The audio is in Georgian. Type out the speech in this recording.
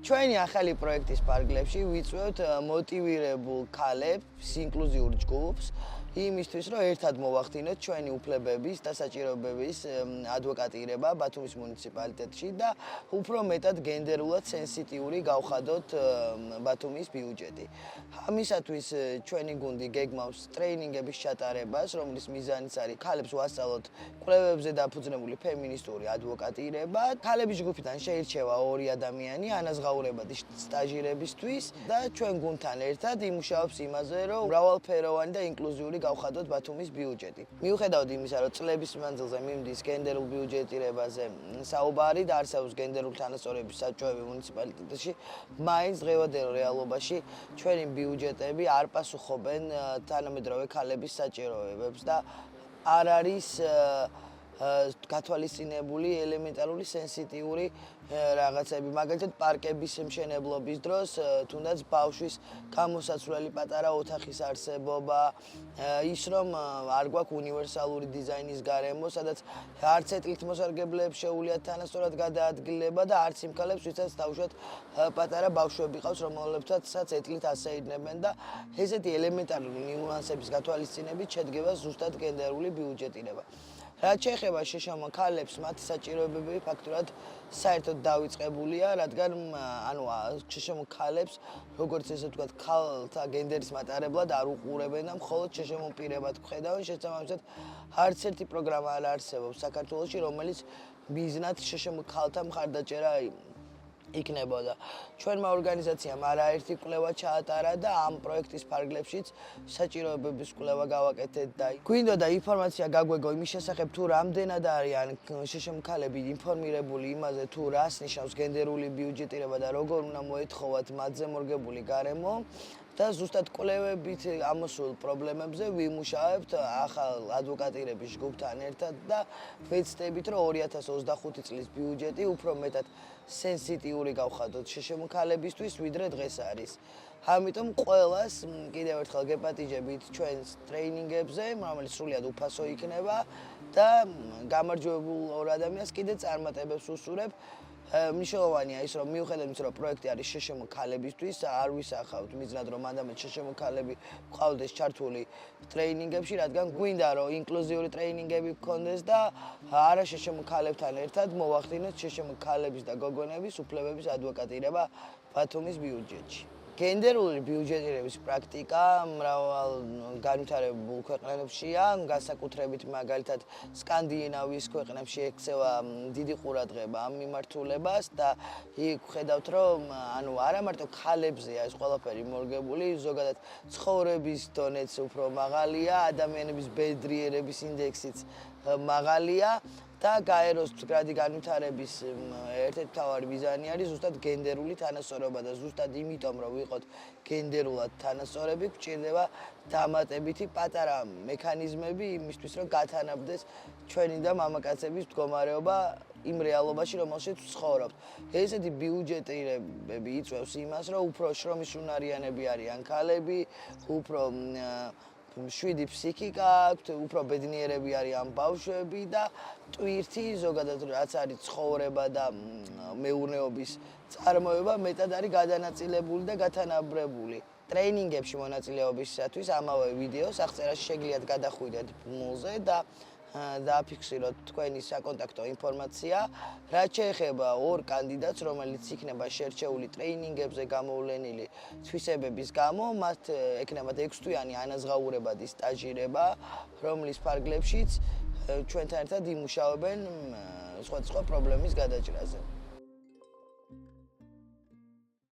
ჩვენი ახალი პროექტის პარკლებში ვიწვევთ მოტივირებულ ქალებს, ინკლუზიურ ჯგუფს, იმისთვის, რომ ერთად მოვახდინოთ ჩვენი უფლებების და საჭიროებების ადვოკატირება ბათუმის მუნიციპალიტეტში და უფრო მეტად გენდერულად სენსიტიური გავხადოთ ბათუმის ბიუჯეტი. ამისათვის ჩვენი გუნდი გეგმავს ტრეინინგების ჩატარებას, რომლის მიზანიც არის ქალებს ვასწავლოთ კვლევებზე დაფუძნებული ფემინისტური ადვოკატირება. ქალების ჯგუფიდან შეირჩევა 2 ადამიანი ანაზღაურებადი სტაჟირებისთვის და ჩვენ გუნდთან ერთად იმუშავებს იმაზე, რომ მრავალფეროვანი და ინკლუზიური გავხადოთ ბათუმის ბიუჯეტი. მიუხედავად იმისა, რომ წლების მანძილზე მიმდის გენდერულ ბიუჯეტირებაზე საუბარი და არსებობს გენდერული თანასწორობის საჭოები მუნიციპალიტეტში, მაინც დღევანდელ რეალობაში ჩვენი ბიუჯეტები არ პასუხობენ თანამედროვე ქალების საჭიროებებს და არ არის გათვალისწინებული ელემენტარული სენსიტიური რაღაცები, მაგალითად პარკების მშენებლობის დროს თუნდაც ბავშვის გამოსაცვლელი პატარა ოთახის არსებობა, ის რომ არ გვაქვს უნივერსალური დიზაინის გარემო, სადაც არც ეთლით მოსარგებლეებს შეუძლიათ თანასწორად გადაადგილება და არც იმ ქალებს, ვისაც თავშოთ პატარა ბავშვები ყავს, რომლებსაც ეთლით ასეირნებენ და ესეთი ელემენტარული ნიუანსების გათვალისწინებით შედგება ზუსტად გენდერული ბიუჯეტირება. რაც შეეხება შეშამო ქალებს, მათი საჭიროებები ფაქტურად საერთოდ დავიწყებულია, რადგან შეშამო ქალებს, როგორც ესე ვთქვათ, ქალთა გენდერის მატარებლად არ უყურებენ და მხოლოდ შეშამო პირებად ხედავენ, შესაბამისად არც ერთი პროგრამა არ არსებობს საქართველოში, რომელიც მიზნად შეშამო ქალთა მხარდაჭერა იქნებოდა. ჩვენმა ორგანიზაციამ არაერთი კვლევა ჩაატარა და ამ პროექტის ფარგლებშიც საჭიროებების კვლევა გავაკეთეთ და გვინდოდა ინფორმაცია გაგვეგო იმის შესახებ, თუ რამდენად არიან შეშამო ქალები ინფორმირებული იმაზე, თუ რას ნიშნავს გენდერული ბიუჯეტირება და როგორ უნდა მოეთხოვათ მათზე მორგებული გარემო. და ზუსტად კვლევებით ამოსულ პრობლემებზე ვიმუშავებთ ახალ ადვოკატირების ჯგუფთან ერთად და ვეცდებით, რომ 2025 წლის ბიუჯეტი უფრო მეტად სენსიტიური გავხადოთ შეშამო ქალებისთვის, ვიდრე დღეს არის. ამიტომ ყველას კიდევ ერთხელ გეპატიჟებით ჩვენს ტრეინინგებზე, რომელიც სრულიად უფასო იქნება და გამარჯვებულ 2 ადამიანს კიდე წარმატებებს ვუსურებ. მნიშვნელოვანია ის, რომ მიუხედავად იმისა, რომ პროექტი არის შეშამო ქალებისთვის, არ ვისახავთ მიზნად, რომ მანდამე შეშამო ქალები გყავდეს ჩართული ტრეინინგებში, რადგან გვინდა, რომ ინკლუზიური ტრეინინგები გქონდეს და არა შეშამო ქალებთან ერთად მოვახდინოთ შეშამო ქალების და გოგონების უფლებების ადვოკატირება ბათუმის ბიუჯეტში. გენდერული ბიუჯეტირების პრაქტიკა მრავალ განვითარებულ ქვეყნებშია, განსაკუთრებით მაგალითად სკანდინავიის ქვეყნებში ექცევა დიდი ყურადღება ამ მიმართულებას და იქ ხედავთ, რომ არა მარტო ქალებზეა ეს ყველაფერი მორგებული, ზოგადად ცხოვრების დონეც უფრო მაღალია, ადამიანების ბედრიერების ინდექსიც მაღალია და გაეროს მდგრადი განვითარების ერთ-ერთი მთავარი მიზანი არის ზუსტად გენდერული თანასწორობა და ზუსტად იმიტომ, რომ ვიყოთ გენდერულად თანასწორები, გვჭირდება დამატებითი პატარა მექანიზმები იმისთვის, რომ გათანაბდეს ჩვენი და მამაკაცების მდგომარეობა იმ რეალობაში, რომელშიც ვცხოვრობთ. ესეთი ბიუჯეტირებები იწვევს იმას, რომ უფრო შრომისუნარიანები არიან ქალები, უფრო შვიდი ფსიქიკა აქვთ, უფრო ბედნიერები არიან ბავშვები და ტვირთი, ზოგადად რაც არის ცხოვრება და მეურნეობის წარმოება, მეტად არის გადანაწილებული და გათანაბრებული. ტრეინინგებში მონაწილეობისათვის ამავე ვიდეოს აღწერაში შეგიძლიათ გადახვიდეთ ბმულზე და დააფიქსიროთ თქვენი საკონტაქტო ინფორმაცია. რაც შეეხება 2 კანდიდატს, რომელიც იქნება შერჩეული ტრეინინგებზე გამოვლენილი თვისებების გამო, მათ ექნებათ 6 თვიანი ანაზღაურებადი სტაჟირება, რომლის ფარგლებშიც ჩვენთან ერთად იმუშავებენ სხვადასხვა პრობლემის გადაჭრაზე.